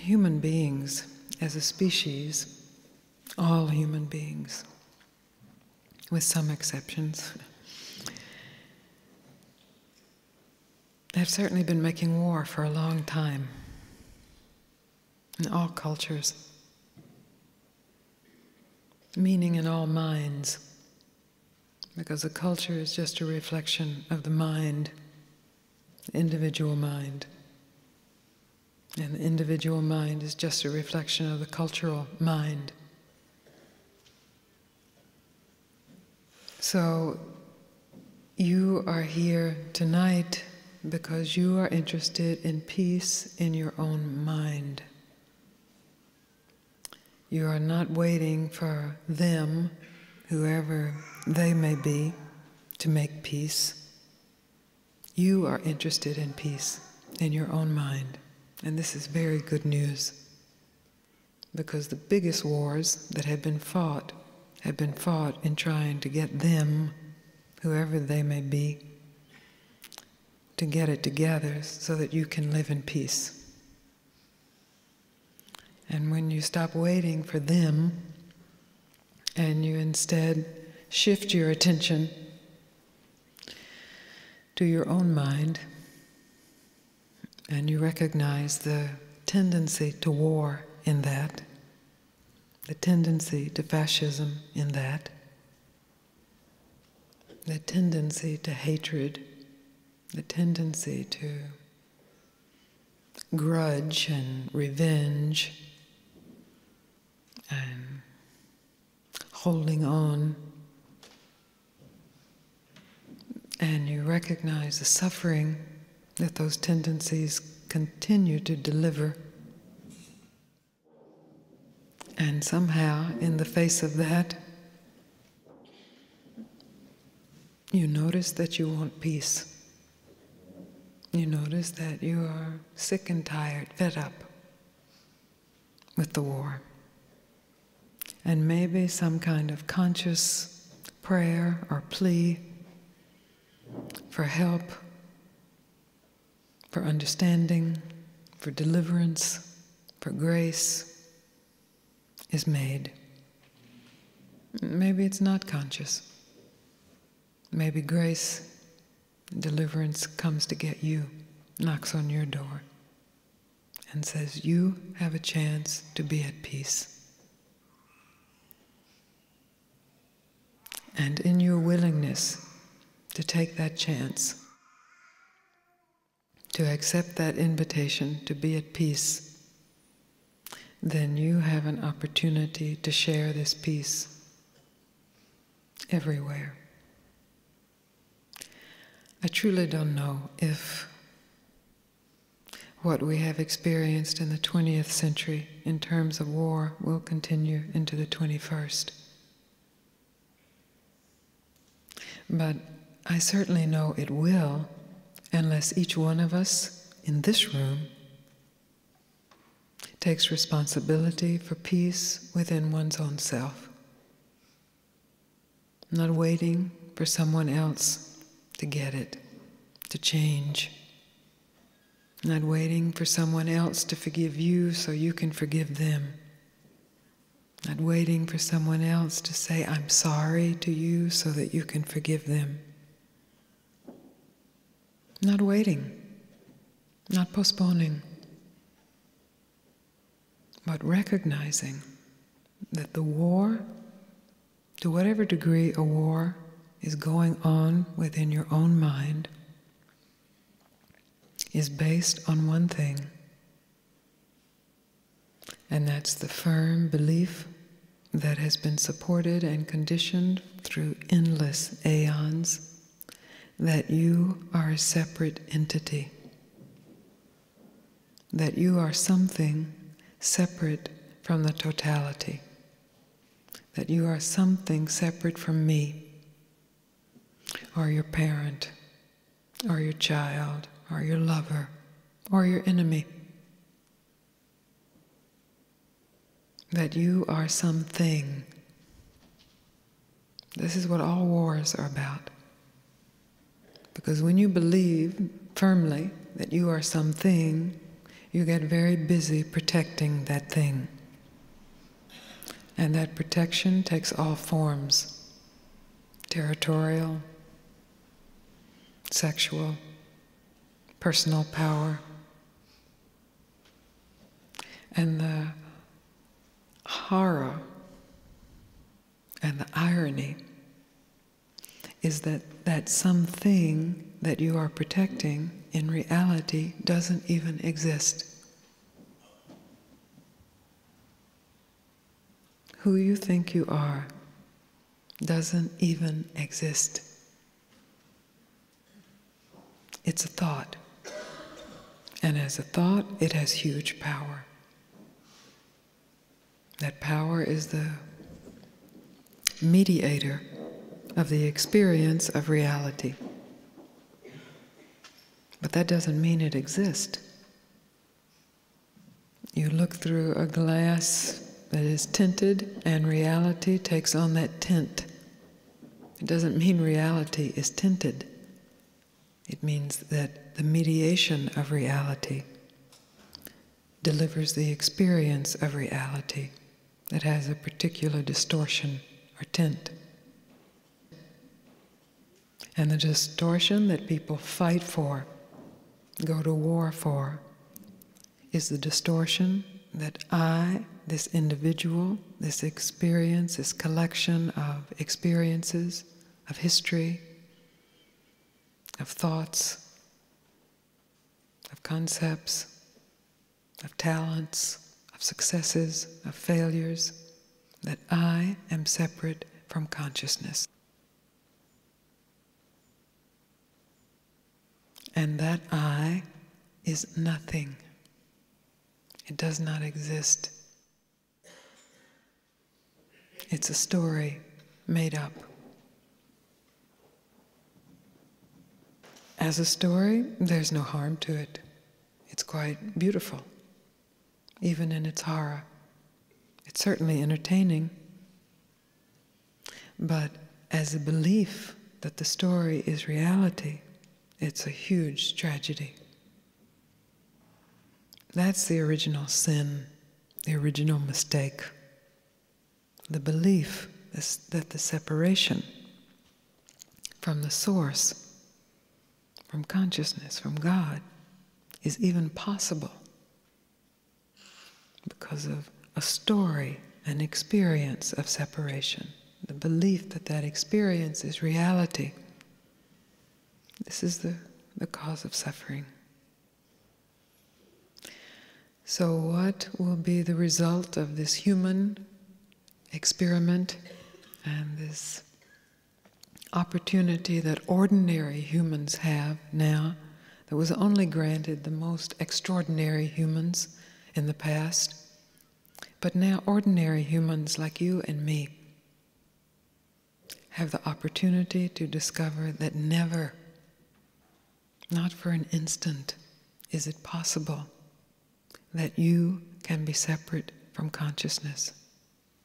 human beings as a species, all human beings, with some exceptions, have certainly been making war for a long time in all cultures, meaning in all minds, because a culture is just a reflection of the mind, the individual mind. And the individual mind is just a reflection of the cultural mind. So you are here tonight because you are interested in peace in your own mind. You are not waiting for them, whoever they may be, to make peace. You are interested in peace in your own mind. And this is very good news, because the biggest wars that have been fought in trying to get them, whoever they may be, to get it together so that you can live in peace. And when you stop waiting for them and you instead shift your attention to your own mind, and you recognize the tendency to war in that, the tendency to fascism in that, the tendency to hatred, the tendency to grudge and revenge and holding on, and you recognize the suffering that those tendencies continue to deliver. And somehow, in the face of that, you notice that you want peace. You notice that you are sick and tired, fed up with the war. And maybe some kind of conscious prayer or plea for help, for understanding, for deliverance, for grace is made. Maybe it's not conscious. Maybe grace, deliverance comes to get you, knocks on your door, and says, you have a chance to be at peace. And in your willingness to take that chance, to accept that invitation to be at peace, then you have an opportunity to share this peace everywhere. I truly don't know if what we have experienced in the 20th century in terms of war will continue into the 21st. But I certainly know it will, unless each one of us in this room takes responsibility for peace within one's own self. Not waiting for someone else to get it, to change. Not waiting for someone else to forgive you so you can forgive them. Not waiting for someone else to say, I'm sorry to you so that you can forgive them. Not waiting, not postponing, but recognizing that the war, to whatever degree a war is going on within your own mind, is based on one thing, and that's the firm belief that has been supported and conditioned through endless aeons that you are a separate entity, that you are something separate from the totality, that you are something separate from me, or your parent, or your child, or your lover, or your enemy. That you are something. This is what all wars are about. Because when you believe firmly that you are something, you get very busy protecting that thing. And that protection takes all forms: territorial, sexual, personal power. And the horror and the irony is that something that you are protecting in reality doesn't even exist. Who you think you are doesn't even exist. It's a thought. And as a thought, it has huge power. That power is the mediator of the experience of reality. But that doesn't mean it exists. You look through a glass that is tinted, and reality takes on that tint. It doesn't mean reality is tinted. It means that the mediation of reality delivers the experience of reality that has a particular distortion or tint. And the distortion that people fight for, go to war for, is the distortion that I, this individual, this experience, this collection of experiences, of history, of thoughts, of concepts, of talents, of successes, of failures, that I am separate from consciousness. And that I is nothing. It does not exist. It's a story made up. As a story, there's no harm to it. It's quite beautiful, even in its horror. It's certainly entertaining. But as a belief that the story is reality, it's a huge tragedy. That's the original sin, the original mistake. The belief that the separation from the source, from consciousness, from God, is even possible because of a story, an experience of separation. The belief that that experience is reality. This is the cause of suffering. So what will be the result of this human experiment and this opportunity that ordinary humans have now, that was only granted the most extraordinary humans in the past, but now ordinary humans like you and me have the opportunity to discover that never, not for an instant, is it possible that you can be separate from consciousness,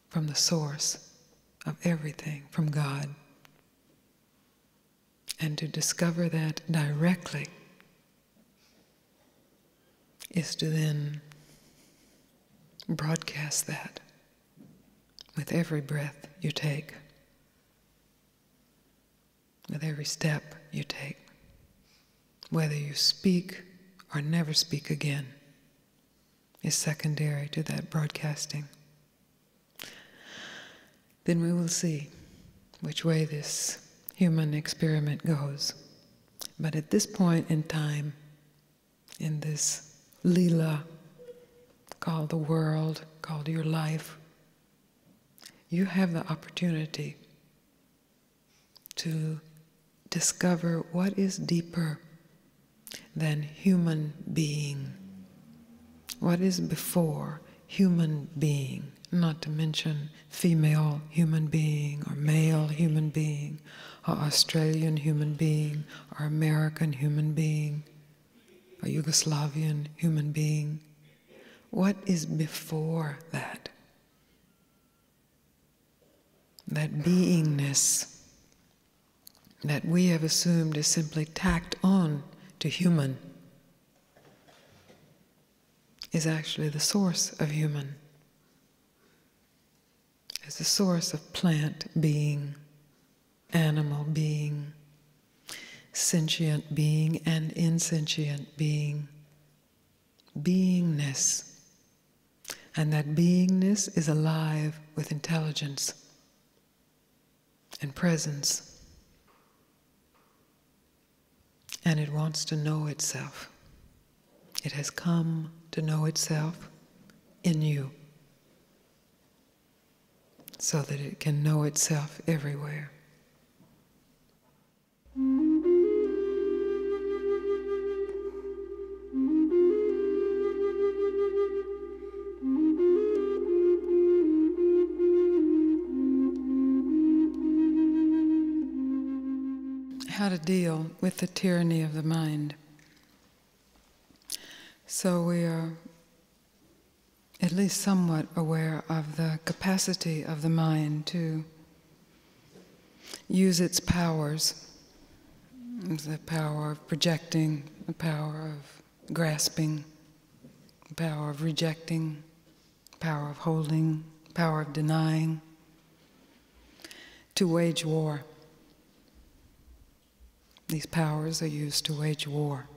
from the source of everything, from God. And to discover that directly is to then broadcast that with every breath you take, with every step you take, whether you speak or never speak again, is secondary to that broadcasting. Then we will see which way this human experiment goes. But at this point in time, in this Leela called the world, called your life, you have the opportunity to discover what is deeper than human being. What is before human being, not to mention female human being, or male human being, or Australian human being, or American human being, or Yugoslavian human being. What is before that? That beingness that we have assumed is simply tacked on to human. is actually the source of human. It's the source of plant being, animal being, sentient being, and insentient being. Beingness. And that beingness is alive with intelligence and presence. And it wants to know itself. It has come to know itself in you, so that it can know itself everywhere. How to deal with the tyranny of the mind. So we are at least somewhat aware of the capacity of the mind to use its powers, the power of projecting, the power of grasping, the power of rejecting, the power of holding, the power of denying, to wage war. These powers are used to wage war.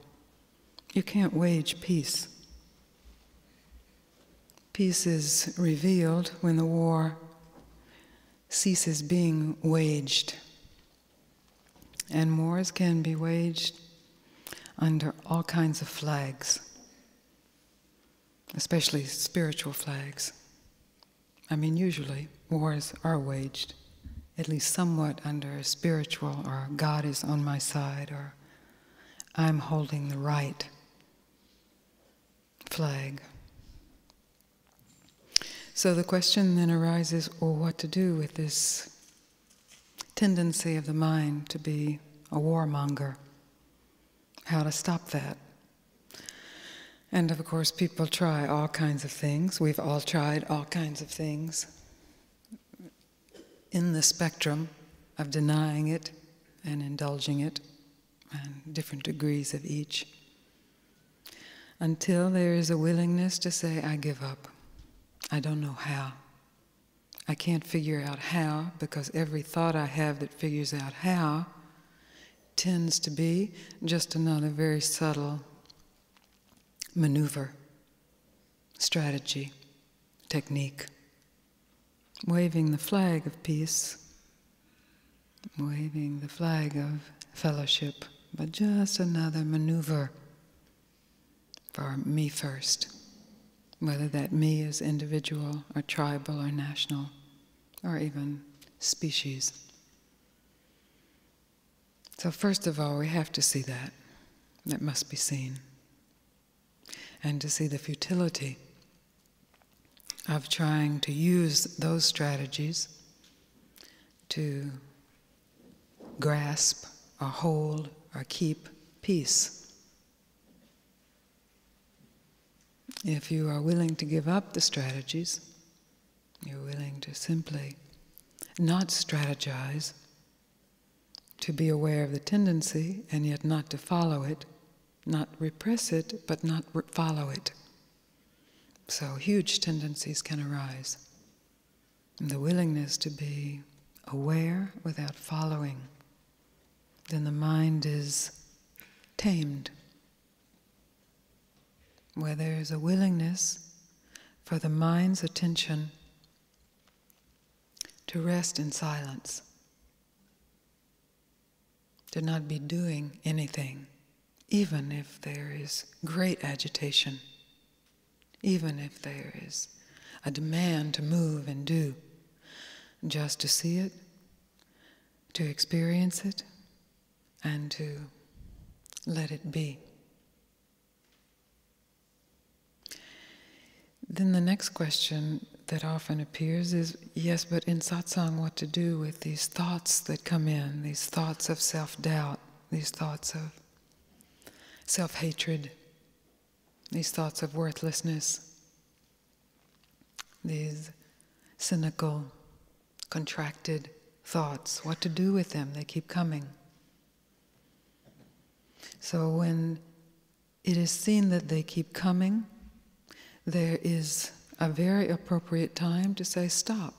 You can't wage peace. Peace is revealed when the war ceases being waged. And wars can be waged under all kinds of flags, especially spiritual flags. I mean, usually wars are waged at least somewhat under a spiritual, or God is on my side, or I'm holding the right flag. So the question then arises, well, what to do with this tendency of the mind to be a warmonger? How to stop that? And of course, people try all kinds of things. We've all tried all kinds of things in the spectrum of denying it and indulging it, and different degrees of each, until there is a willingness to say, I give up. I don't know how. I can't figure out how, because every thought I have that figures out how tends to be just another very subtle maneuver, strategy, technique. Waving the flag of peace, waving the flag of fellowship, but just another maneuver for me first, whether that me is individual or tribal or national or even species. So first of all, we have to see that. That must be seen. And to see the futility of trying to use those strategies to grasp or hold or keep peace. If you are willing to give up the strategies, you're willing to simply not strategize, to be aware of the tendency and yet not to follow it, not repress it, but not follow it. So huge tendencies can arise. And the willingness to be aware without following, then the mind is tamed. Where there is a willingness for the mind's attention to rest in silence, to not be doing anything, even if there is great agitation, even if there is a demand to move and do, just to see it, to experience it, and to let it be. Then the next question that often appears is, yes, but in satsang, what to do with these thoughts that come in, these thoughts of self-doubt, these thoughts of self-hatred, these thoughts of worthlessness, these cynical, contracted thoughts. What to do with them? They keep coming. So when it is seen that they keep coming, there is a very appropriate time to say, stop.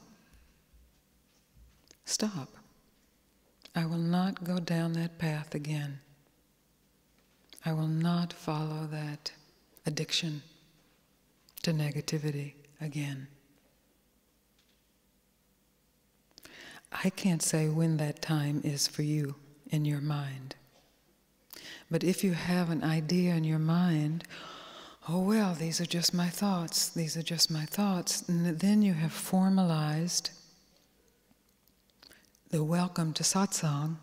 Stop. I will not go down that path again. I will not follow that addiction to negativity again. I can't say when that time is for you in your mind. But if you have an idea in your mind, oh well, these are just my thoughts, these are just my thoughts, and then you have formalized the welcome to satsang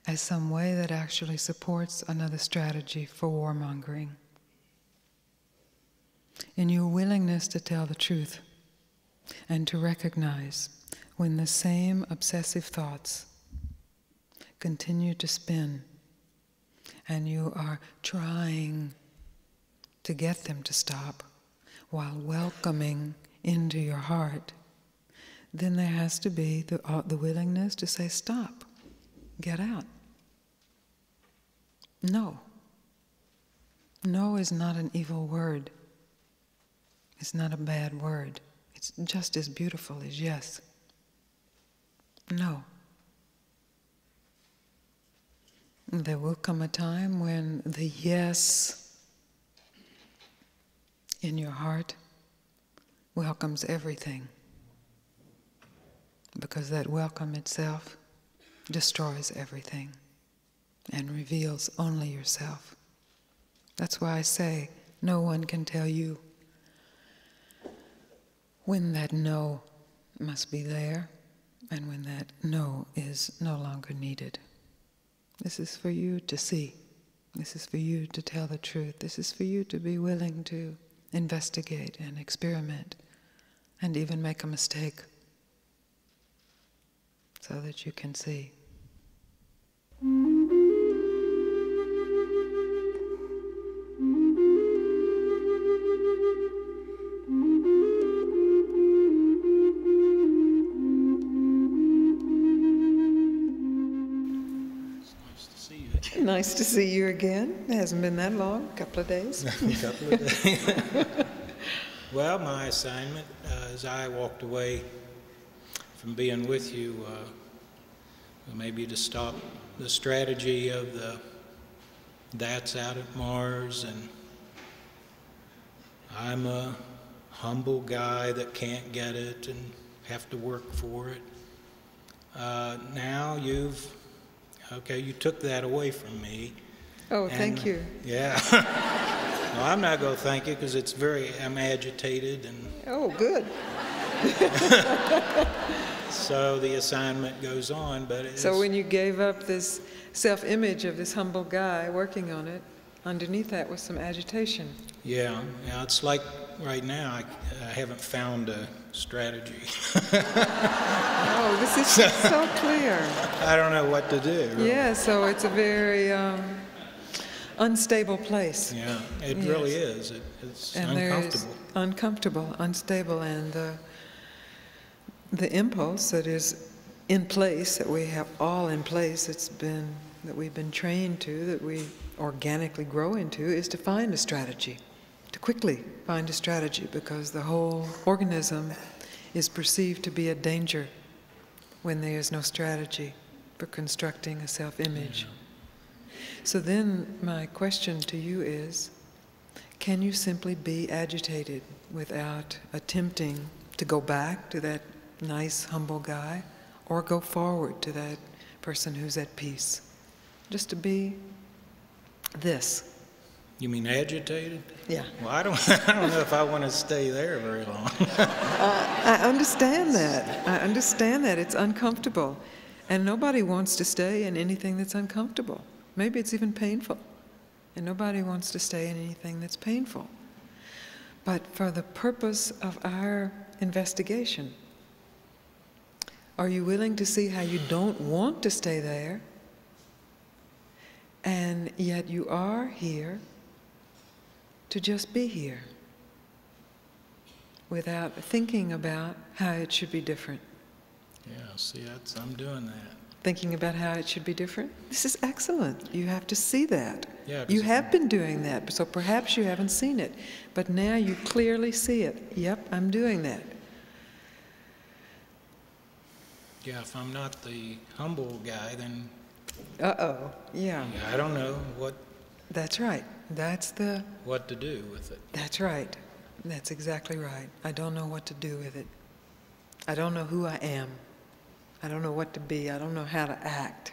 as some way that actually supports another strategy for warmongering. In your willingness to tell the truth and to recognize when the same obsessive thoughts continue to spin and you are trying to get them to stop while welcoming into your heart, then there has to be the willingness to say, stop, get out. No. No is not an evil word. It's not a bad word. It's just as beautiful as yes. No. There will come a time when the yes in your heart welcomes everything, because that welcome itself destroys everything and reveals only yourself. That's why I say no one can tell you when that no must be there and when that no is no longer needed. This is for you to see. This is for you to tell the truth. This is for you to be willing to investigate and experiment and even make a mistake so that you can see. Nice to see you again. It hasn't been that long, a couple of days. Well, my assignment, as I walked away from being with you, maybe to stop the strategy of that's out at Mars, and I'm a humble guy that can't get it and have to work for it. Now you took that away from me. Oh, thank you. Yeah. No, I'm not going to thank you because I'm agitated. Oh, good. So the assignment goes on, but So when you gave up this self-image of this humble guy working on it, underneath that was some agitation. Yeah, it's like right now I haven't found a strategy. Oh, this is so clear. I don't know what to do. Really. Yeah, so it's a very unstable place. Yeah, it really is. It's and uncomfortable. Uncomfortable, unstable, and the impulse that is in place, that we have all in place, that we've been trained to, that we organically grow into, is to find a strategy, to quickly find a strategy, because the whole organism is perceived to be a danger when there is no strategy for constructing a self-image. Yeah. So then my question to you is, can you simply be agitated without attempting to go back to that nice, humble guy, or go forward to that person who's at peace? Just to be this. You mean agitated? Yeah. Well, I don't know if I want to stay there very long. I understand that. I understand that. It's uncomfortable. And nobody wants to stay in anything that's uncomfortable. Maybe it's even painful. And nobody wants to stay in anything that's painful. But for the purpose of our investigation, are you willing to see how you don't want to stay there, and yet you are here to just be here without thinking about how it should be different? Yeah, see, I'm doing that. thinking about how it should be different? This is excellent. You have to see that. Yeah, You have been doing that, so perhaps you haven't seen it. But now you clearly see it. Yep, I'm doing that. Yeah, if I'm not the humble guy, then Uh-oh, yeah. I don't know That's right. what to do with it. That's right. That's exactly right. I don't know what to do with it. I don't know who I am. I don't know what to be. I don't know how to act.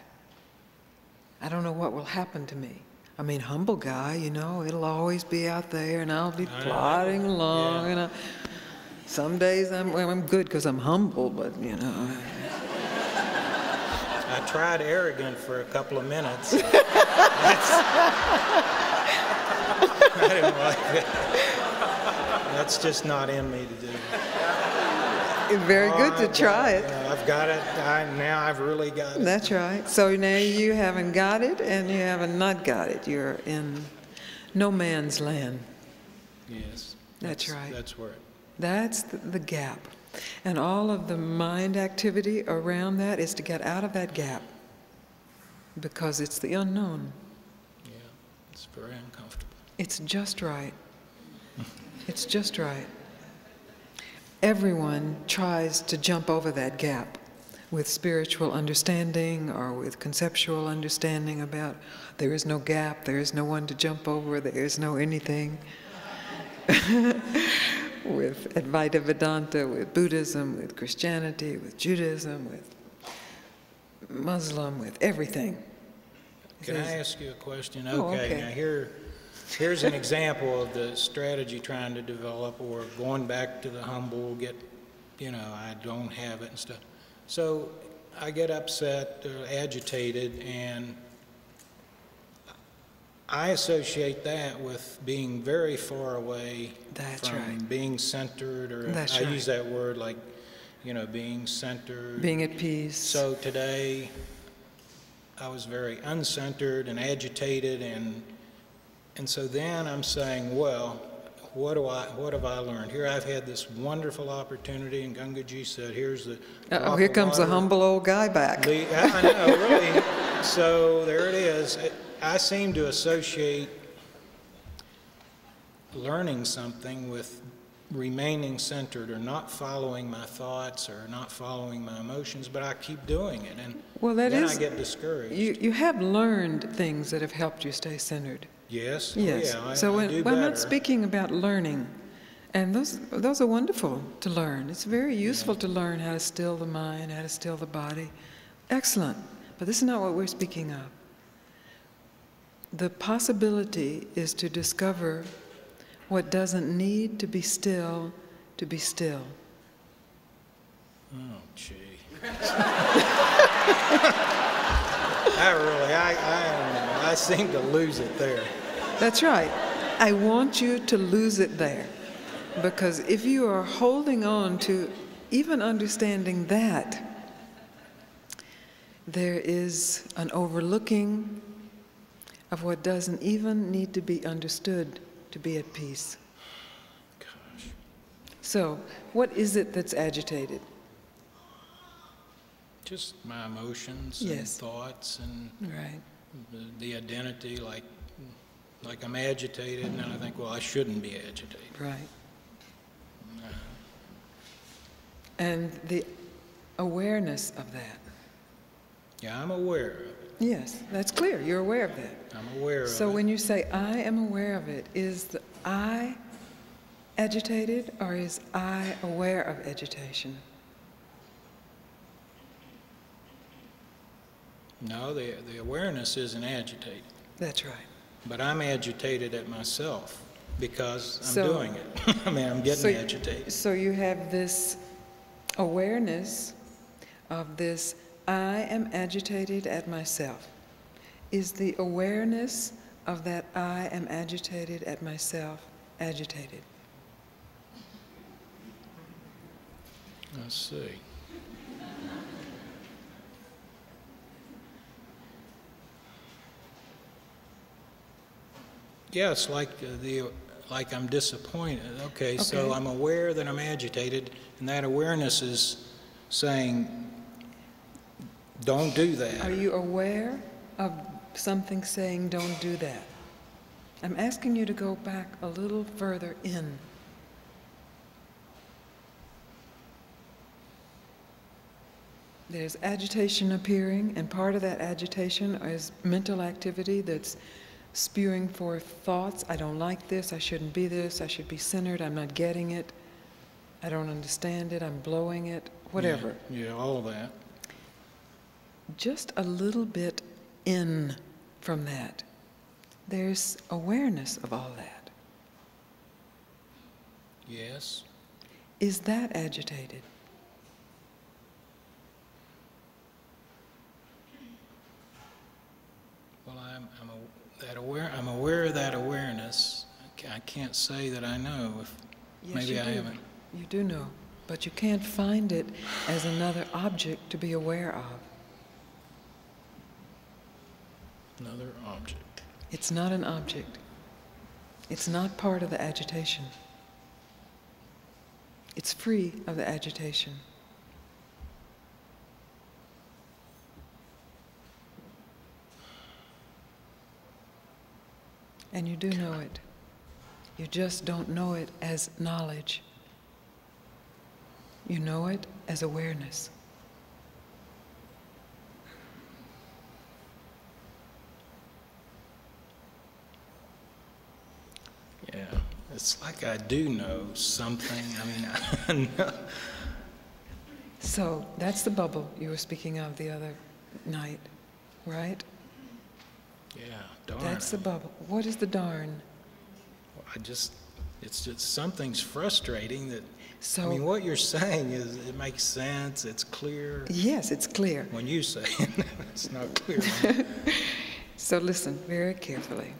I don't know what will happen to me. I mean, humble guy, you know, it'll always be out there, and I'll be plodding along. Yeah. And some days I'm good because I'm humble, but, you know. I tried arrogant for a couple of minutes. I didn't like it. That's just not in me to do. Very good to try it. I've got it. Now I've really got it. That's right. So now you haven't got it and you haven't not got it. You're in no man's land. Yes. That's right. That's where That's the gap. And all of the mind activity around that is to get out of that gap because it's the unknown. Yeah, it's very uncomfortable. It's just right. It's just right. Everyone tries to jump over that gap with spiritual understanding or with conceptual understanding about there is no gap, there is no one to jump over, there is no anything. With Advaita Vedanta, with Buddhism, with Christianity, with Judaism, with Muslim, with everything. Can I ask you a question? Okay. Now here's an example of the strategy trying to develop, or going back to the humble, I don't have it and stuff. So I get upset, agitated, and I associate that with being very far away from being centered, or I use that word like, being centered. Being at peace. So today I was very uncentered and agitated, and so then I'm saying, well, what have I learned? Here I've had this wonderful opportunity, and Gangaji said, here's the Uh-oh, here comes the humble old guy back. I know, really. So there it is. I seem to associate learning something with remaining centered, or not following my thoughts, or not following my emotions, but I keep doing it, and then I get discouraged. You have learned things that have helped you stay centered. Yes. Yes. Oh, yeah, So I do we're not better. speaking about learning, and those are wonderful to learn. It's very useful to learn how to still the mind, how to still the body. Excellent. But this is not what we're speaking of. The possibility is to discover what doesn't need to be still to be still. Oh, gee. I seem to lose it there. That's right. I want you to lose it there. Because if you are holding on to even understanding that, there is an overlooking of what doesn't even need to be understood to be at peace. Gosh. So, what is it that's agitated? Just my emotions and thoughts, and Right. the identity, like I'm agitated, and then I think, well, I shouldn't be agitated. Right. And the awareness of that. Yeah, I'm aware of it. Yes, that's clear. You're aware of that. I'm aware of it. So when you say, I am aware of it, is the I agitated, or is I aware of agitation? No, the awareness isn't agitated. That's right. But I'm agitated at myself because I'm doing it. I mean, I'm getting agitated. So you have this awareness of this, I am agitated at myself. Is the awareness of that I am agitated at myself agitated? Let's see. Yes, like I'm disappointed. Okay, so I'm aware that I'm agitated, and that awareness is saying Don't do that. Are you aware of something saying don't do that? I'm asking you to go back a little further in. There's agitation appearing, and part of that agitation is mental activity that's spewing forth thoughts. I don't like this, I shouldn't be this, I should be centered, I'm not getting it, I don't understand it, I'm blowing it, whatever. Yeah, all that. Just a little bit in from that. There's awareness of all that. Yes. Is that agitated? Well, I'm aware of that awareness. I can't say that I know. Yes, Maybe I haven't. You do know, but you can't find it as another object to be aware of. Another object. It's not an object. It's not part of the agitation. It's free of the agitation. And you do know it. You just don't know it as knowledge. You know it as awareness. Yeah, it's like I do know something. I mean, I know. So that's the bubble you were speaking of the other night, right? Yeah, darn. That's the bubble. What is the darn? It's just something's frustrating that, So, I mean, what you're saying is, it makes sense, it's clear. yes, it's clear. When you say it, it's not clear. So listen very carefully.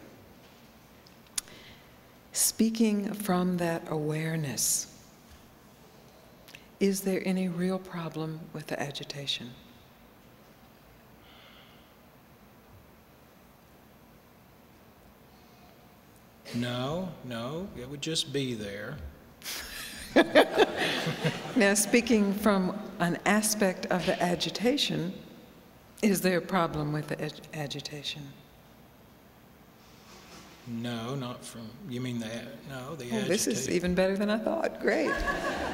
Speaking from that awareness, is there any real problem with the agitation? No, it would just be there. Now, speaking from an aspect of the agitation, is there a problem with the agitation? No, not from, you mean the agitation. This is even better than I thought. Great.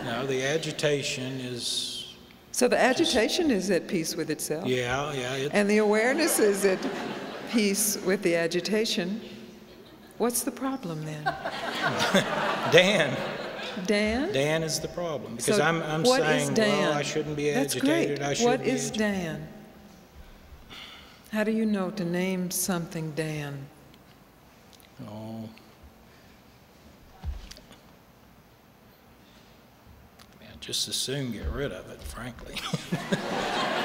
No, the agitation is... So the agitation is at peace with itself. Yeah. And the awareness is at peace with the agitation. What's the problem then? Dan? Dan is the problem. Because So I'm what saying, is Dan? well, I shouldn't be That's agitated. great. I should What be is Dan? How do you know to name something Dan? Oh. Man, just as soon get rid of it, frankly.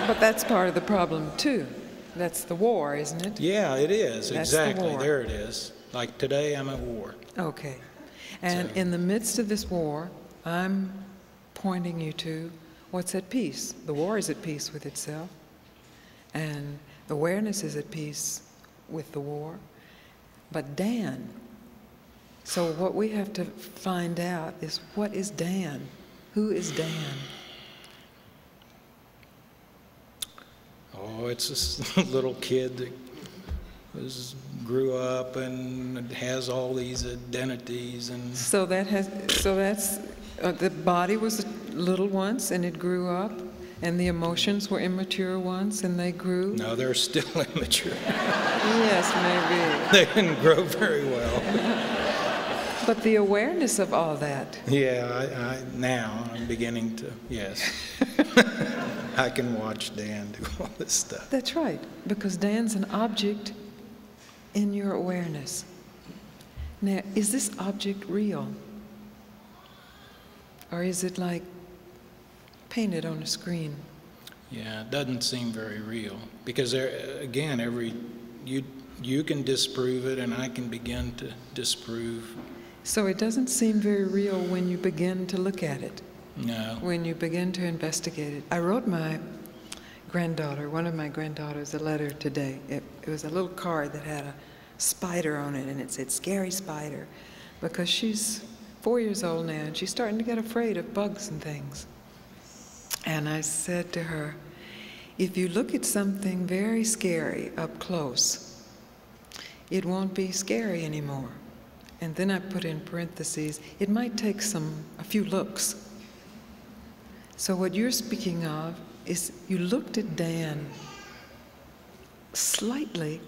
But that's part of the problem too. That's the war, isn't it? Yeah, it is. That's the Exactly. war. There it is. Like today, I'm at war. Okay. And So- in the midst of this war, I'm pointing you to what's at peace. The war is at peace with itself. And awareness is at peace with the war. But Dan, so what we have to find out is, what is Dan? Who is Dan? Oh, it's this little kid that grew up and has all these identities and... So that's the body was little once and it grew up, and the emotions were immature once and they grew. No, they're still immature. Yes, maybe. They didn't grow very well. But the awareness of all that. Yeah, now I'm beginning to, yes. I can watch Dan do all this stuff. That's right, because Dan's an object in your awareness. Now, is this object real? Or is it like painted on a screen? Yeah, it doesn't seem very real. Because, there, again, you can disprove it and I can begin to disprove. So it doesn't seem very real when you begin to look at it. No. When you begin to investigate it. I wrote my granddaughter, one of my granddaughters, a letter today. It was a little card that had a spider on it, and it said, "Scary spider," because she's 4 years old now, and she's starting to get afraid of bugs and things. And I said to her, If you look at something very scary up close, it won't be scary anymore. And then I put in parentheses, it might take a few looks. So what you're speaking of is you looked at Dan slightly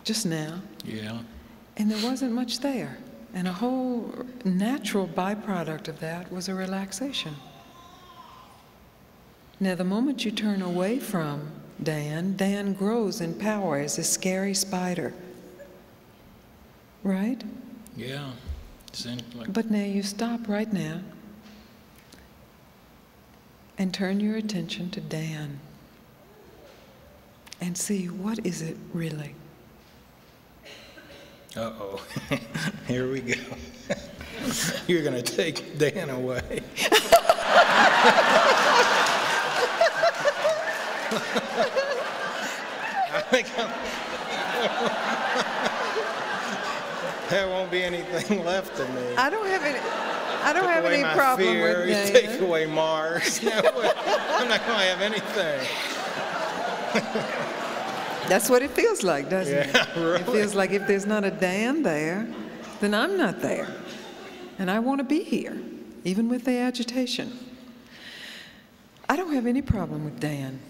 just now. Yeah. And there wasn't much there. And a whole natural byproduct of that was a relaxation. Now, the moment you turn away from Dan, Dan grows in power as a scary spider. Right? Yeah. But now you stop right now and turn your attention to Dan and see, what is it really? Uh-oh. Here we go. You're going to take Dan away. I think there won't be anything left of me. I don't have any problem fear, with Dan. You take away Mars. No, I'm not going to have anything. That's what it feels like, doesn't it? Yeah, really. It feels like if there's not a Dan there, then I'm not there. And I want to be here, even with the agitation. I don't have any problem with Dan.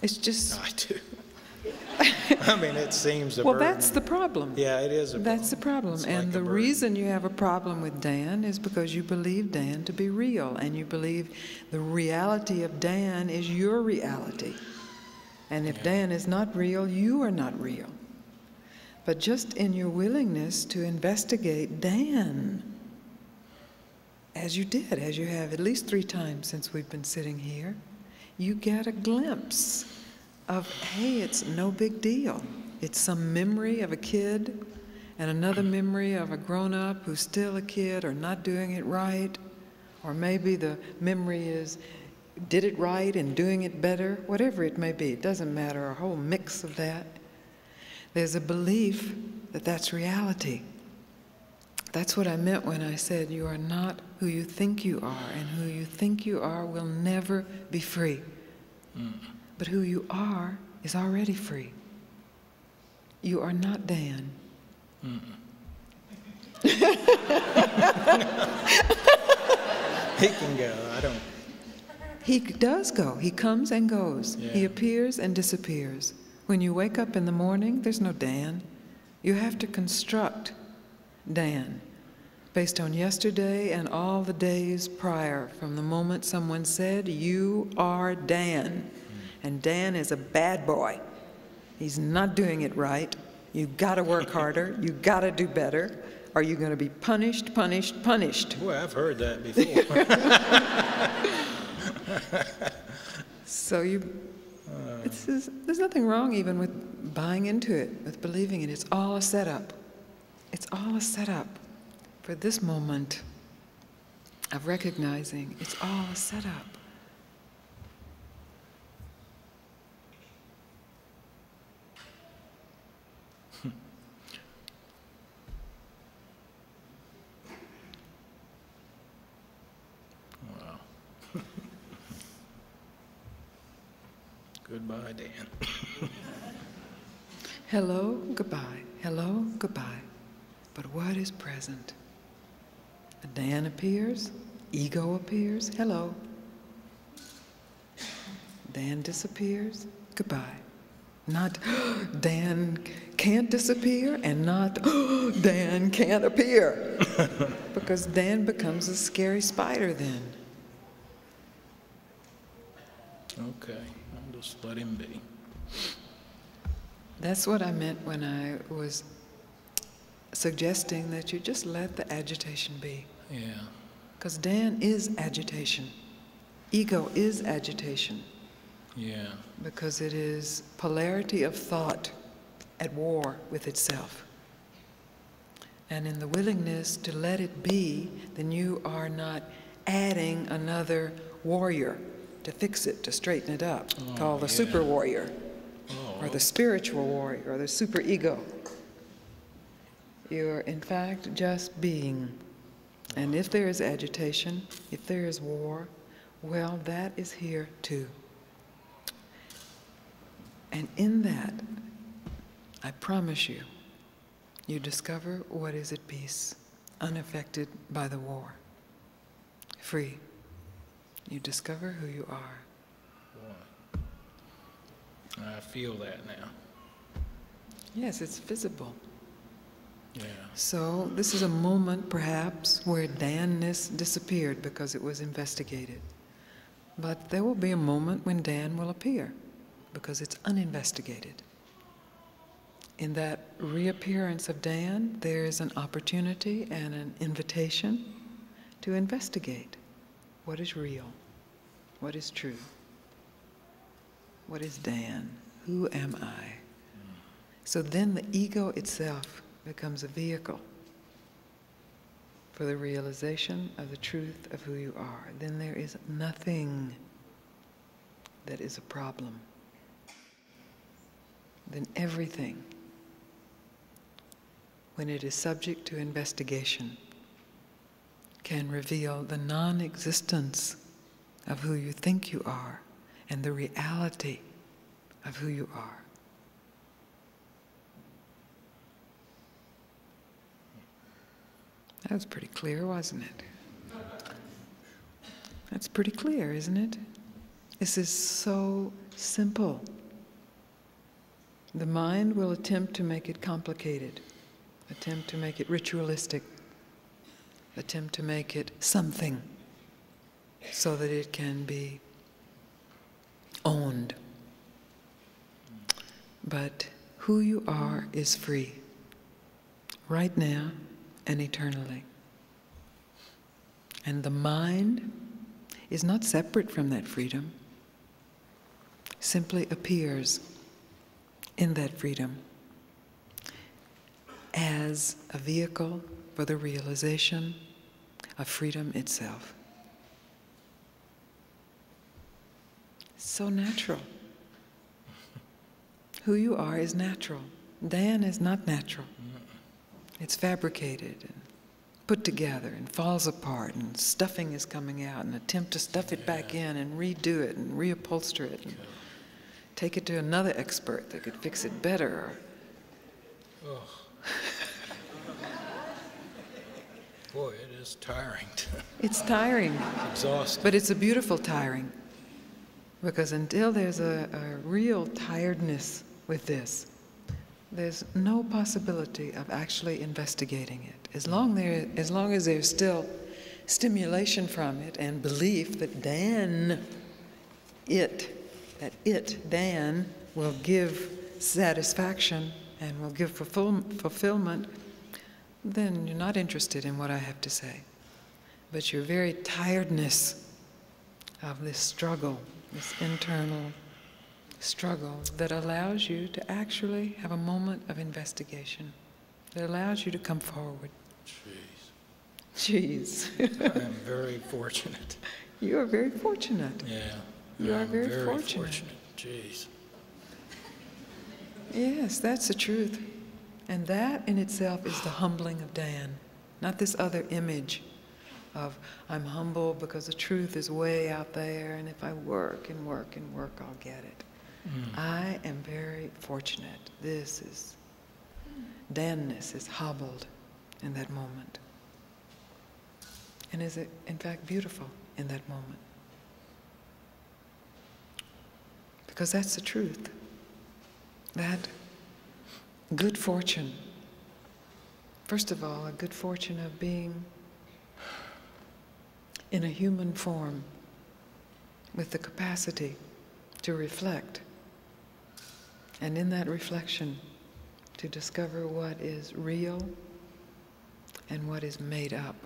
It's just... I do. I mean, it seems a well, burden. that's the problem. Yeah, it is a problem. That's the problem. It's And like the a burden. reason you have a problem with Dan is because you believe Dan to be real, and you believe the reality of Dan is your reality. And if Dan is not real, you are not real. But just in your willingness to investigate Dan, as you did, as you have at least 3 times since we've been sitting here, you get a glimpse of, hey, it's no big deal. It's some memory of a kid and another memory of a grown-up who's still a kid or not doing it right. Or maybe the memory is did it right and doing it better, whatever it may be. It doesn't matter, a whole mix of that. There's a belief that that's reality. That's what I meant when I said you are not who you think you are, and who you think you are will never be free. But who you are is already free. You are not Dan. He can go. I don't. He does go. He comes and goes. Yeah. He appears and disappears. When you wake up in the morning, there's no Dan. You have to construct Dan based on yesterday and all the days prior, from the moment someone said, you are Dan. And Dan is a bad boy. He's not doing it right. You gotta work harder. You gotta do better. Are you going to be punished, punished, punished? Boy, I've heard that before. So there's nothing wrong even with buying into it, with believing it. It's all a setup. It's all a setup for this moment of recognizing it's all a setup. Goodbye, Dan. Hello, goodbye. Hello, goodbye. But what is present? A Dan appears, ego appears, hello. Dan disappears, goodbye. Not Dan can't disappear, and not Dan can't appear. Because Dan becomes a scary spider then. Okay, I'll just let him be. That's what I meant when I was suggesting that you just let the agitation be. Yeah. Because Dan is agitation. Ego is agitation. Yeah. Because it is polarity of thought at war with itself. And in the willingness to let it be, then you are not adding another warrior to fix it, to straighten it up, called the super warrior, or the spiritual warrior, or the super ego. You're in fact just being. And if there is agitation, if there is war, well, that is here too. And in that, I promise you, you discover what is at peace, unaffected by the war, free. You discover who you are. Boy, I feel that now. Yes, it's visible. Yeah. So this is a moment, perhaps, where Dan-ness disappeared because it was investigated. But there will be a moment when Dan will appear because it's uninvestigated. In that reappearance of Dan, there is an opportunity and an invitation to investigate what is real, what is true, what is Dan, who am I? So then the ego itself becomes a vehicle for the realization of the truth of who you are. Then there is nothing that is a problem. Then everything, when it is subject to investigation, can reveal the non-existence of who you think you are and the reality of who you are. That was pretty clear, wasn't it? That's pretty clear, isn't it? This is so simple. The mind will attempt to make it complicated, attempt to make it ritualistic, attempt to make it something so that it can be owned. But who you are is free, right now and eternally. And the mind is not separate from that freedom, simply appears in that freedom as a vehicle for the realization of freedom itself. So natural. Who you are is natural. Dan is not natural. It's fabricated and put together and falls apart, and stuffing is coming out, and attempt to stuff it back in and redo it and reupholster it and take it to another expert that could fix it better. Oh. Boy, it is tiring. It's tiring. It's exhausting. But it's a beautiful tiring, because until there's a real tiredness with this, there's no possibility of actually investigating it. As long as there's still stimulation from it and belief that Dan will give satisfaction and will give fulfillment, then you're not interested in what I have to say. But your very tiredness of this struggle, this internal struggle that allows you to actually have a moment of investigation, that allows you to come forward. Jeez. I'm very fortunate. You are very fortunate. Yeah. You are I'm very fortunate. Jeez. Yes, that's the truth. And that in itself is the humbling of Dan, not this other image of I'm humble because the truth is way out there, and if I work and work and work, I'll get it. I am very fortunate. Dan-ness is hobbled in that moment. And is in fact beautiful in that moment. Because that's the truth. That good fortune, first of all, a good fortune of being in a human form with the capacity to reflect, and in that reflection to discover what is real and what is made up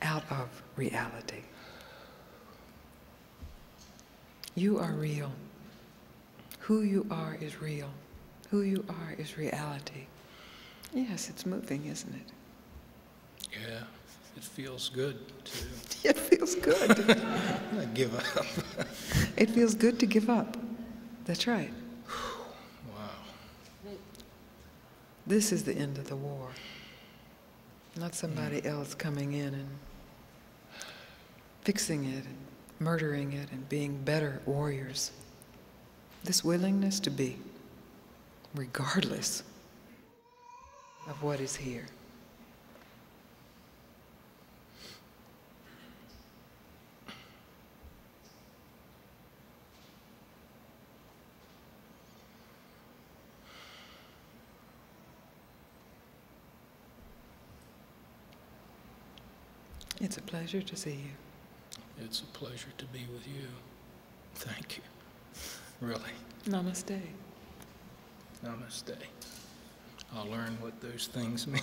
out of reality. You are real. Who you are is real. Who you are is reality. Yes, it's moving, isn't it? Yeah, it feels good to It feels good. not give up. It feels good to give up. That's right. Wow. This is the end of the war. Not somebody else coming in and fixing it and murdering it and being better warriors. this willingness to be, regardless of what is here. It's a pleasure to see you. It's a pleasure to be with you. Thank you. Really. Namaste. Namaste. I'll learn what those things mean.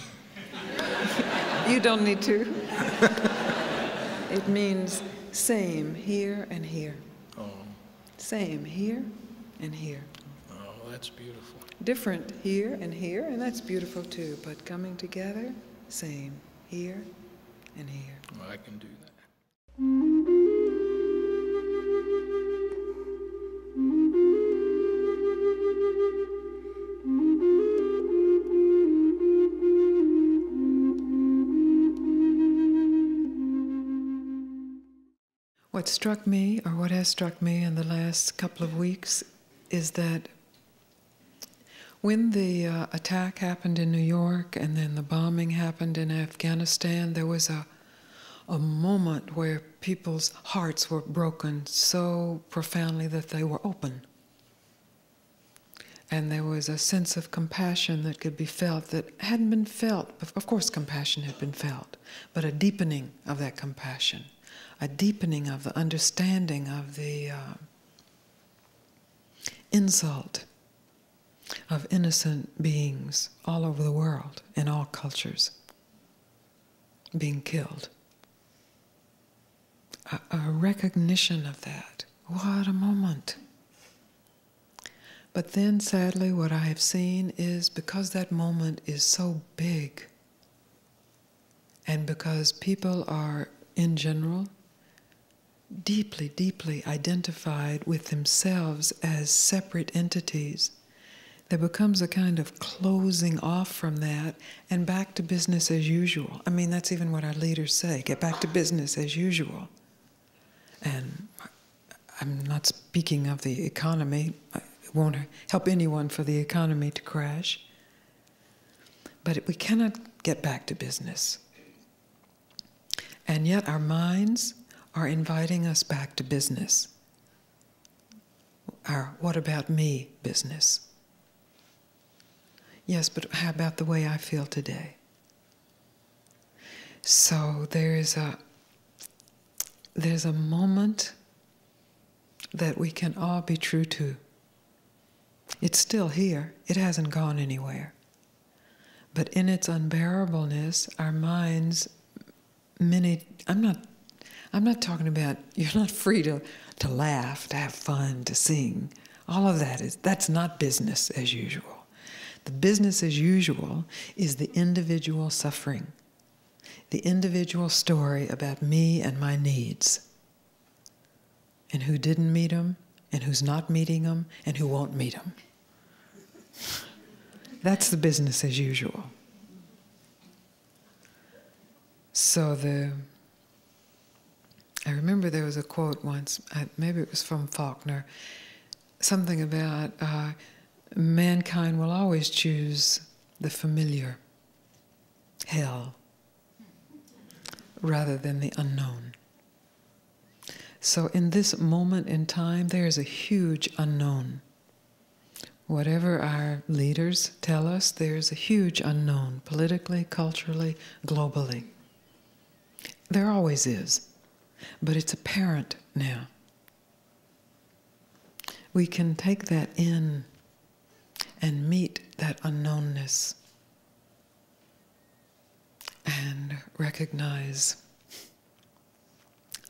You don't need to. It means same here and here. Oh. Same here and here. Oh, that's beautiful. Different here, and that's beautiful too. But coming together, same here and here. Well, I can do that. What struck me, or what has struck me in the last couple of weeks, is that when the attack happened in New York and then the bombing happened in Afghanistan, there was a moment where people's hearts were broken so profoundly that they were open. And there was a sense of compassion that could be felt that hadn't been felt. Of course, compassion had been felt, but a deepening of that compassion, a deepening of the understanding of the insult of innocent beings all over the world, in all cultures, being killed. A recognition of that. What a moment. But then, sadly, what I have seen is because that moment is so big, and because people are, in general, deeply, deeply identified with themselves as separate entities, there becomes a kind of closing off from that and back to business as usual. I mean, that's even what our leaders say, get back to business as usual. And I'm not speaking of the economy. It won't help anyone for the economy to crash. But we cannot get back to business. And yet our minds are inviting us back to business. Our what about me business. Yes, but how about the way I feel today? So there's a moment that we can all be true to. It's still here. It hasn't gone anywhere. But in its unbearableness, our minds, I'm not talking about, you're not free to laugh, to have fun, to sing. All of that's not business as usual. The business as usual is the individual suffering, the individual story about me and my needs, and who didn't meet them, and who's not meeting them, and who won't meet them. That's the business as usual. So I remember there was a quote once, maybe it was from Faulkner, something about mankind will always choose the familiar, hell, rather than the unknown. So in this moment in time, there is a huge unknown. Whatever our leaders tell us, there's a huge unknown, politically, culturally, globally. There always is, but it's apparent now. We can take that in and meet that unknownness and recognize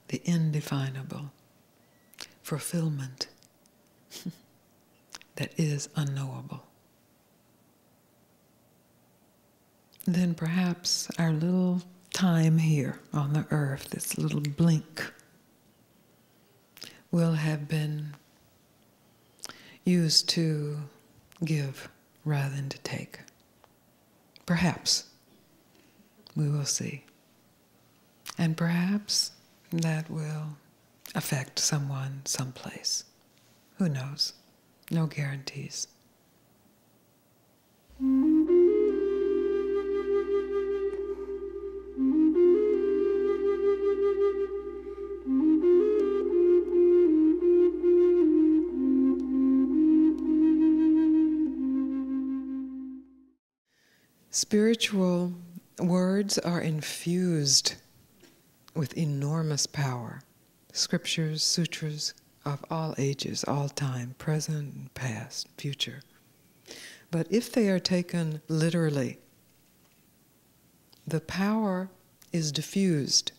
the indefinable fulfillment that is unknowable. Then perhaps our little time here on the earth, this little blink, will have been used to give rather than to take. Perhaps. We will see. And perhaps that will affect someone someplace. Who knows? No guarantees. Spiritual words are infused with enormous power. Scriptures, sutras of all ages, all time, present, past, future. But if they are taken literally, the power is diffused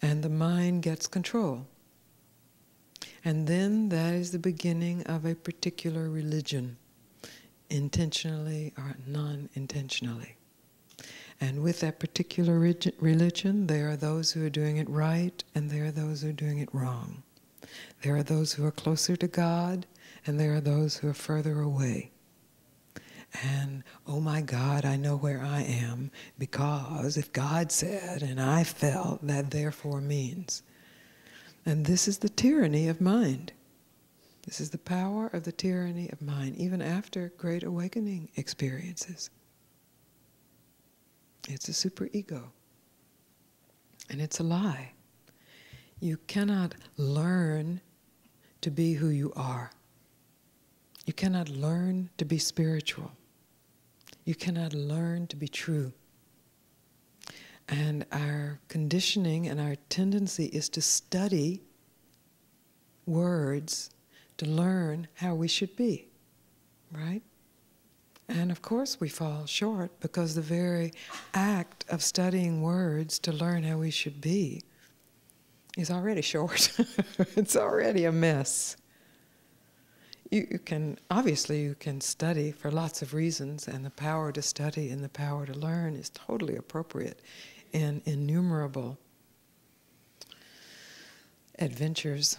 and the mind gets control. And then that is the beginning of a particular religion, intentionally or non-intentionally. And with that particular religion, there are those who are doing it right, and there are those who are doing it wrong. There are those who are closer to God, and there are those who are further away. And, oh my God, I know where I am, because if God said, and I felt, that therefore means. And this is the tyranny of mind. This is the power of the tyranny of mind, even after great awakening experiences. It's a superego. And it's a lie. You cannot learn to be who you are. You cannot learn to be spiritual. You cannot learn to be true. And our conditioning and our tendency is to study words to learn how we should be, right? And of course we fall short, because the very act of studying words to learn how we should be is already short. It's already a mess. You can study for lots of reasons, and the power to study and the power to learn is totally appropriate in innumerable adventures.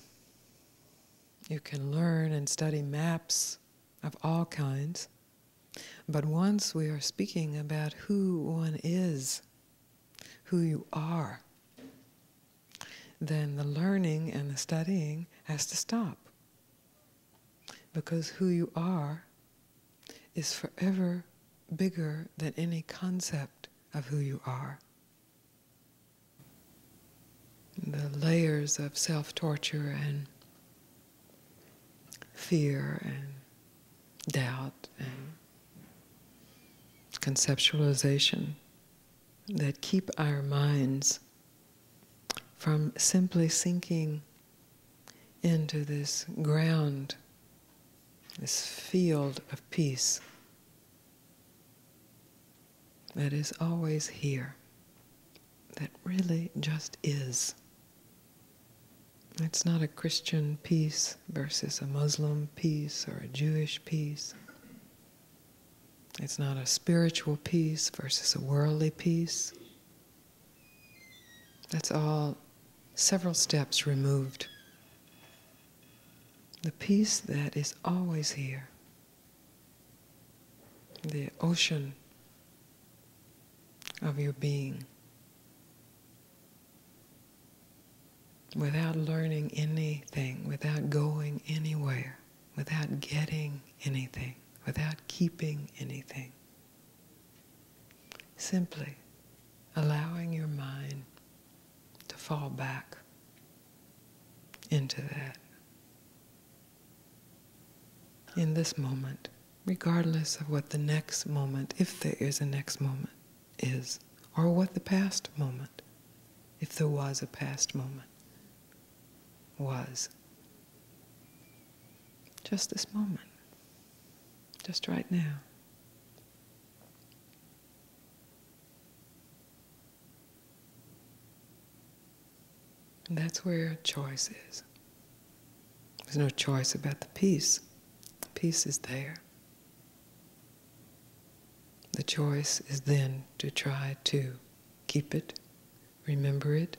You can learn and study maps of all kinds. But once we are speaking about who one is, who you are, then the learning and the studying has to stop. Because who you are is forever bigger than any concept of who you are. The layers of self-torture and fear and doubt and conceptualization that keep our minds from simply sinking into this ground, this field of peace that is always here, that really just is. It's not a Christian peace versus a Muslim peace or a Jewish peace. It's not a spiritual peace versus a worldly peace. That's all several steps removed. The peace that is always here. The ocean of your being. Without learning anything, without going anywhere, without getting anything, without keeping anything. Simply allowing your mind to fall back into that. In this moment, regardless of what the next moment, if there is a next moment, is, or what the past moment, if there was a past moment, was. Just this moment. Just right now. And that's where choice is. There's no choice about the peace. Peace is there. The choice is then to try to keep it, remember it,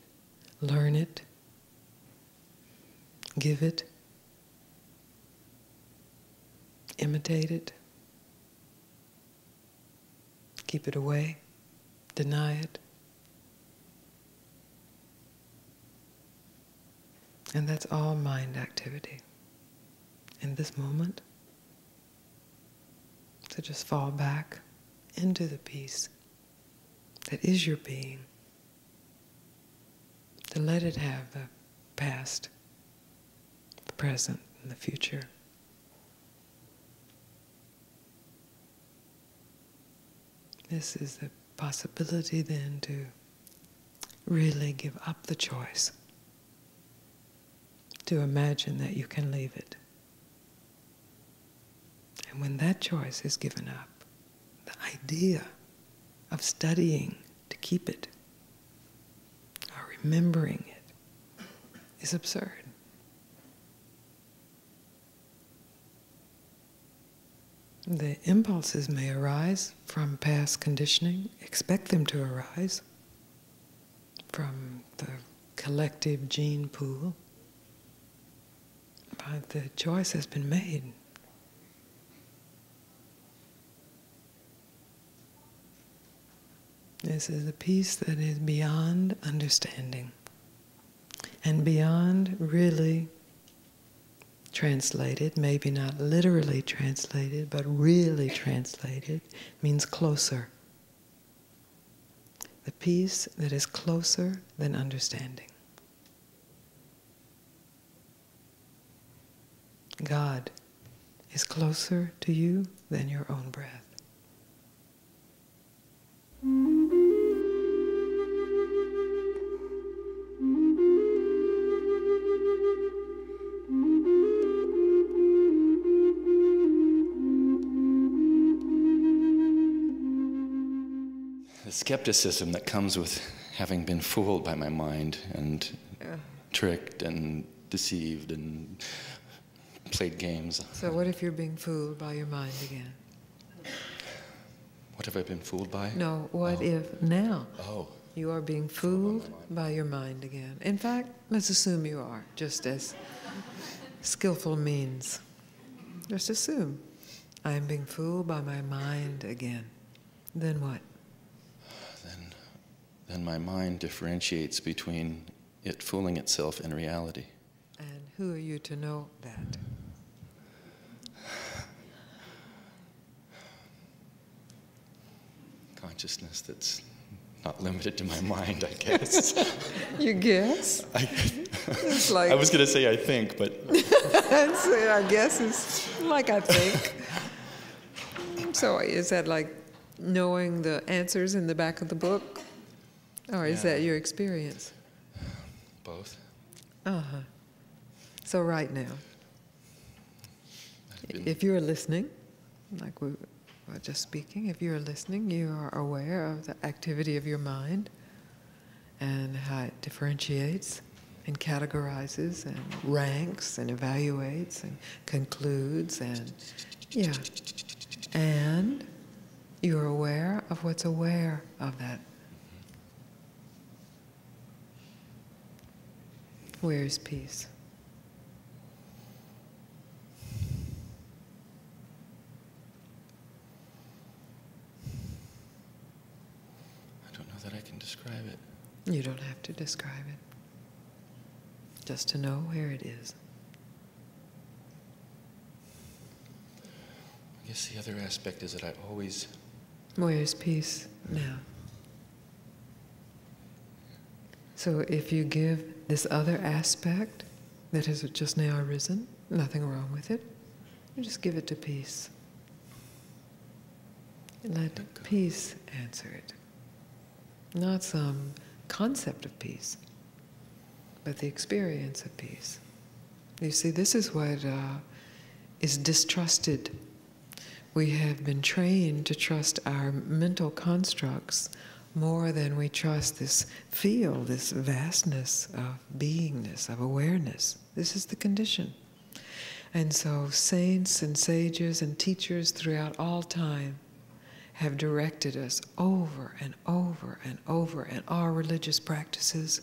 learn it, give it, imitate it, keep it away, deny it. And that's all mind activity. In this moment, to just fall back into the peace that is your being, to let it have the past, the present, and the future. This is the possibility then to really give up the choice, to imagine that you can leave it. And when that choice is given up, the idea of studying to keep it, or remembering it, is absurd. The impulses may arise from past conditioning, expect them to arise from the collective gene pool, but the choice has been made. This is a peace that is beyond understanding, and beyond really translated, maybe not literally translated, but really translated, means closer. The peace that is closer than understanding. God is closer to you than your own breath. The skepticism that comes with having been fooled by my mind and tricked and deceived and played games. So what if you're being fooled by your mind again? What have I been fooled by? No, what if now you are being fooled by your mind again? In fact, let's assume you are, just as skillful means. Just assume I am being fooled by my mind again. Then what? Then my mind differentiates between it fooling itself and reality. And who are you to know that? Consciousness that's not limited to my mind, I guess. You guess? It's like, I was going to say I think, but... I guess it's like I think. So is that like knowing the answers in the back of the book? Or is that your experience? Both. Uh-huh. So right now, if you're listening, like we were just speaking, if you're listening, you are aware of the activity of your mind and how it differentiates and categorizes and ranks and evaluates and concludes and, and you're aware of what's aware of that. Where is peace? I don't know that I can describe it. You don't have to describe it. Just to know where it is. I guess the other aspect is that I always... Where is peace now? So if you give this other aspect that has just now arisen, nothing wrong with it, you just give it to peace. Let peace answer it. Not some concept of peace, but the experience of peace. You see, this is what is distrusted. We have been trained to trust our mental constructs more than we trust this field, this vastness of beingness, of awareness. This is the condition. And so saints and sages and teachers throughout all time have directed us over and over and over, and our religious practices,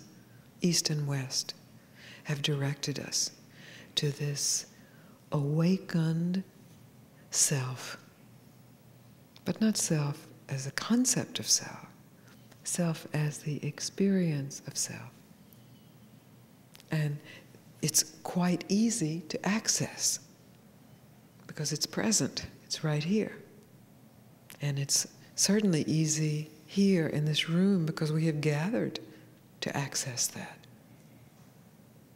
East and West, have directed us to this awakened self. But not self as a concept of self. Self as the experience of self. And it's quite easy to access because it's present, it's right here. And it's certainly easy here in this room because we have gathered to access that.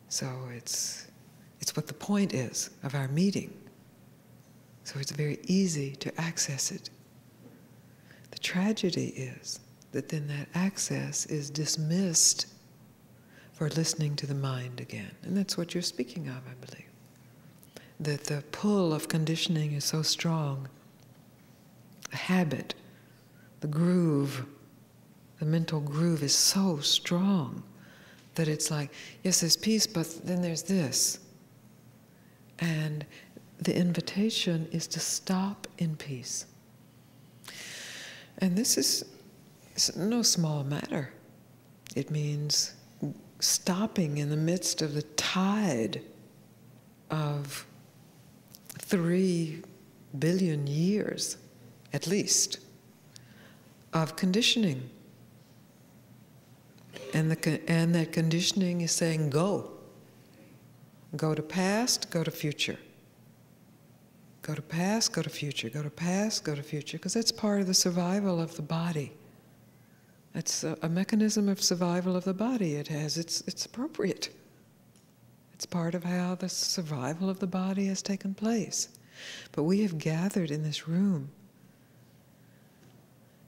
So it's what the point is of our meeting. So it's very easy to access it. The tragedy is that then that access is dismissed for listening to the mind again. And that's what you're speaking of, I believe. That the pull of conditioning is so strong. The habit, the groove, the mental groove is so strong that it's like, yes, there's peace, but then there's this. And the invitation is to stop in peace. And this is no small matter. It means stopping in the midst of the tide of 3 billion years, at least, of conditioning. And that conditioning is saying, go. Go to past, go to future. Go to past, go to future. Go to past, go to future. Because that's part of the survival of the body. That's a mechanism of survival of the body. It's appropriate. It's part of how the survival of the body has taken place. But we have gathered in this room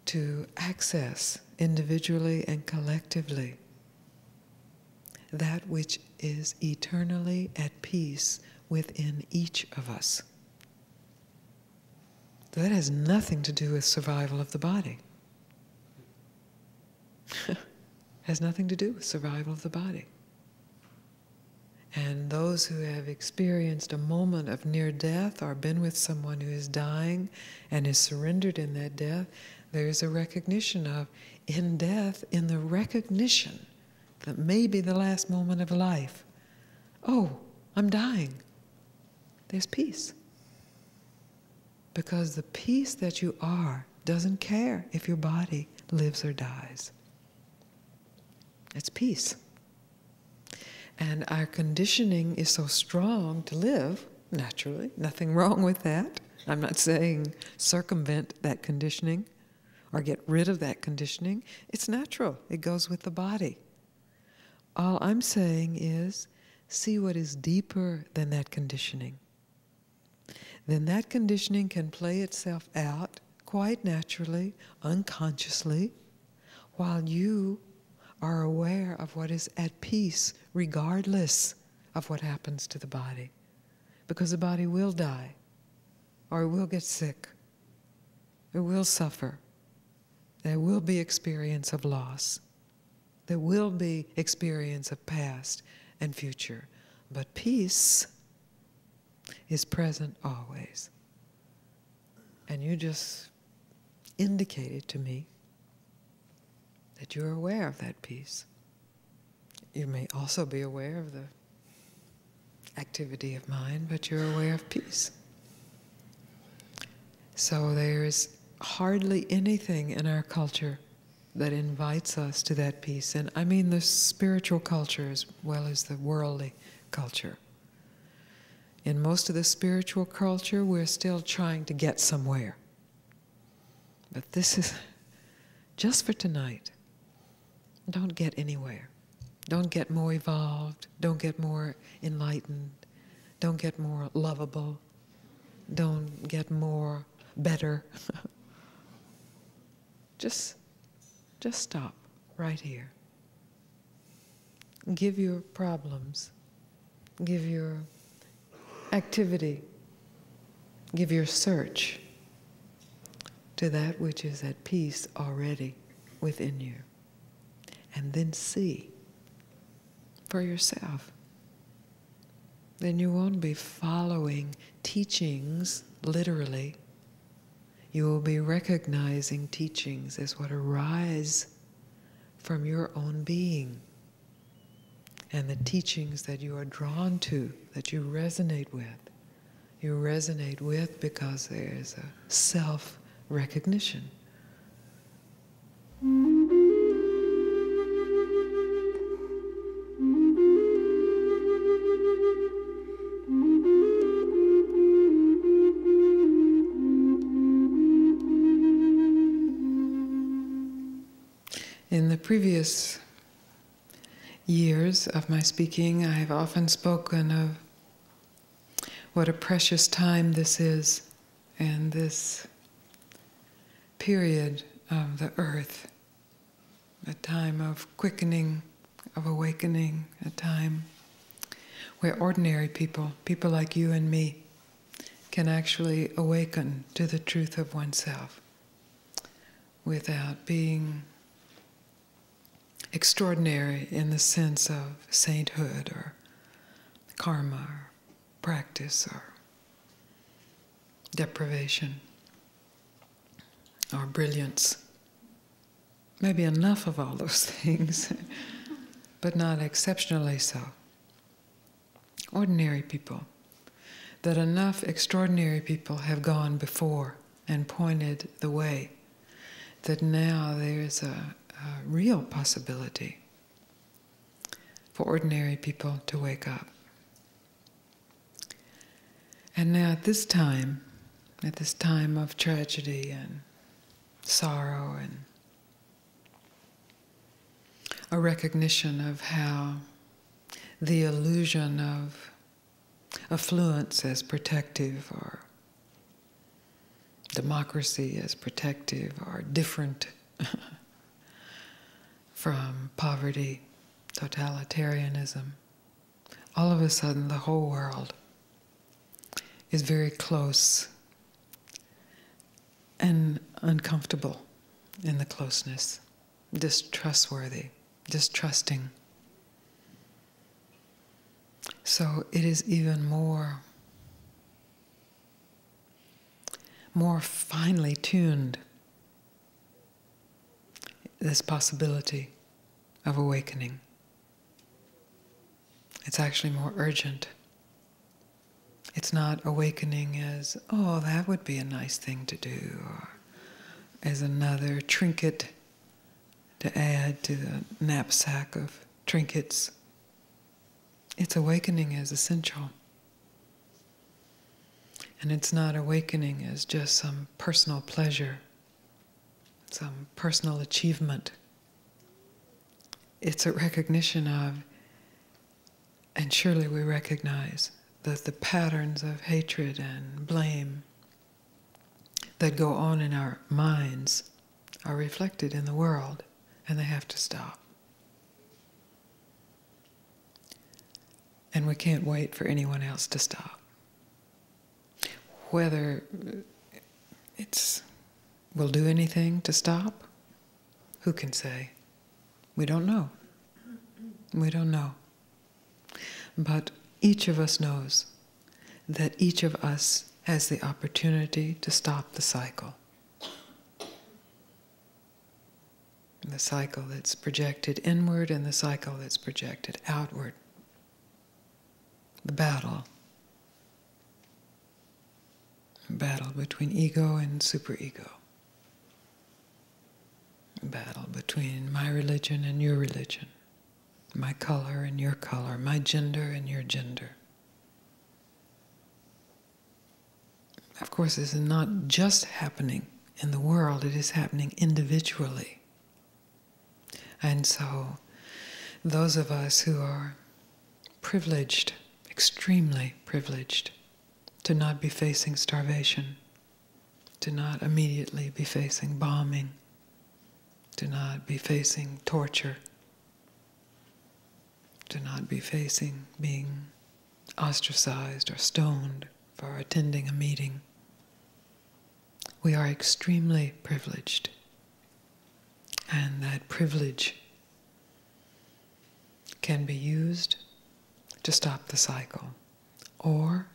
to access individually and collectively that which is eternally at peace within each of us. That has nothing to do with survival of the body. Has nothing to do with survival of the body. And those who have experienced a moment of near death or been with someone who is dying and is surrendered in that death, there is a recognition of, in death, in the recognition that may be the last moment of life. Oh, I'm dying. There's peace. Because the peace that you are doesn't care if your body lives or dies. It's peace. And our conditioning is so strong to live, naturally, nothing wrong with that. I'm not saying circumvent that conditioning or get rid of that conditioning. It's natural. It goes with the body. All I'm saying is see what is deeper than that conditioning. Then that conditioning can play itself out quite naturally, unconsciously, while you are aware of what is at peace regardless of what happens to the body. Because the body will die, or it will get sick, it will suffer. There will be experience of loss. There will be experience of past and future. But peace is present always. And you just indicated to me that you're aware of that peace. You may also be aware of the activity of mind, but you're aware of peace. So there is hardly anything in our culture that invites us to that peace. And I mean the spiritual culture as well as the worldly culture. In most of the spiritual culture, we're still trying to get somewhere. But this is just for tonight. Don't get anywhere. Don't get more evolved. Don't get more enlightened. Don't get more lovable. Don't get more better. Just stop right here. Give your problems, give your activity, give your search to that which is at peace already within you. And then see for yourself. Then you won't be following teachings literally. You will be recognizing teachings as what arise from your own being. And the teachings that you are drawn to, that you resonate with because there is a self-recognition. In the previous years of my speaking, I have often spoken of what a precious time this is, and this period of the earth, a time of quickening, of awakening, a time where ordinary people, people like you and me, can actually awaken to the truth of oneself without being extraordinary in the sense of sainthood or karma or practice or deprivation or brilliance. Maybe enough of all those things, but not exceptionally so. Ordinary people, that enough extraordinary people have gone before and pointed the way, that now there's a real possibility for ordinary people to wake up. And now at this time of tragedy and sorrow and a recognition of how the illusion of affluence as protective, or democracy as protective, or different from poverty, totalitarianism, all of a sudden the whole world is very close and uncomfortable in the closeness, distrustworthy, distrusting. So it is even more finely tuned, this possibility of awakening. It's actually more urgent. It's not awakening as, oh, that would be a nice thing to do, or as another trinket to add to the knapsack of trinkets. It's awakening as essential. And it's not awakening as just some personal pleasure, some personal achievement. It's a recognition of, and surely we recognize, that the patterns of hatred and blame that go on in our minds are reflected in the world, and they have to stop. And we can't wait for anyone else to stop. Whether will do anything to stop, who can say? We don't know. We don't know. But each of us knows that each of us has the opportunity to stop the cycle. The cycle that's projected inward and the cycle that's projected outward. The battle between ego and superego. The battle between my religion and your religion. My color and your color. My gender and your gender. Of course, this is not just happening in the world, it is happening individually. And so, those of us who are privileged, extremely privileged, to not be facing starvation, to not immediately be facing bombing, to not be facing torture, to not be facing being ostracized or stoned for attending a meeting. We are extremely privileged. And that privilege can be used to stop the cycle, or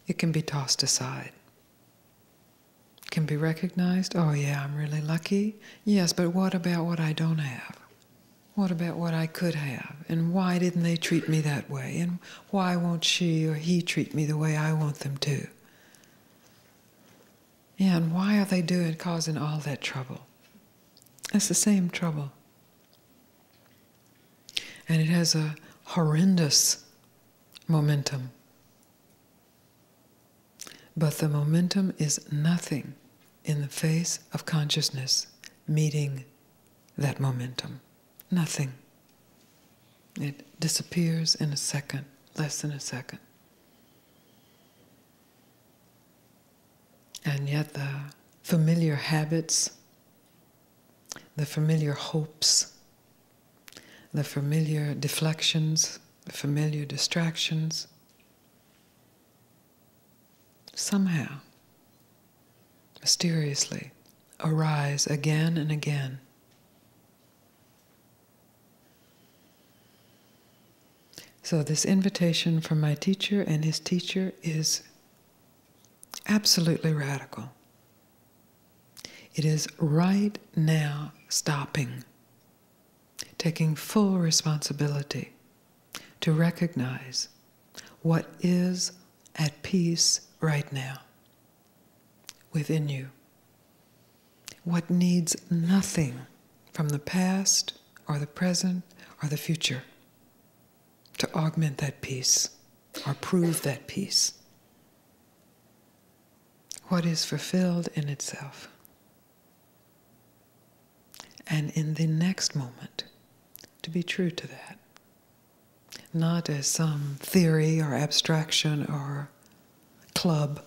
it can be tossed aside. It can be recognized, oh yeah, I'm really lucky. Yes, but what about what I don't have? What about what I could have? And why didn't they treat me that way? And why won't she or he treat me the way I want them to? Yeah, and why are they causing all that trouble? It's the same trouble. And it has a horrendous momentum. But the momentum is nothing in the face of consciousness meeting that momentum. Nothing. It disappears in a second, less than a second. And yet the familiar habits, the familiar hopes, the familiar deflections, the familiar distractions, somehow, mysteriously, arise again and again. So this invitation from my teacher and his teacher is absolutely radical. It is right now stopping, taking full responsibility to recognize what is at peace right now within you, what needs nothing from the past or the present or the future to augment that peace or prove that peace. What is fulfilled in itself. And in the next moment, to be true to that. Not as some theory or abstraction or club,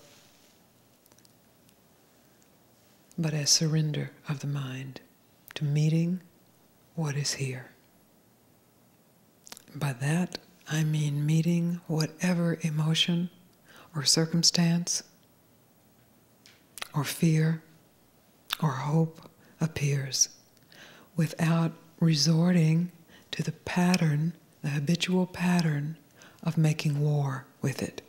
but as surrender of the mind to meeting what is here. By that, I mean meeting whatever emotion or circumstance or fear or hope appears without resorting to the pattern, the habitual pattern of making war with it.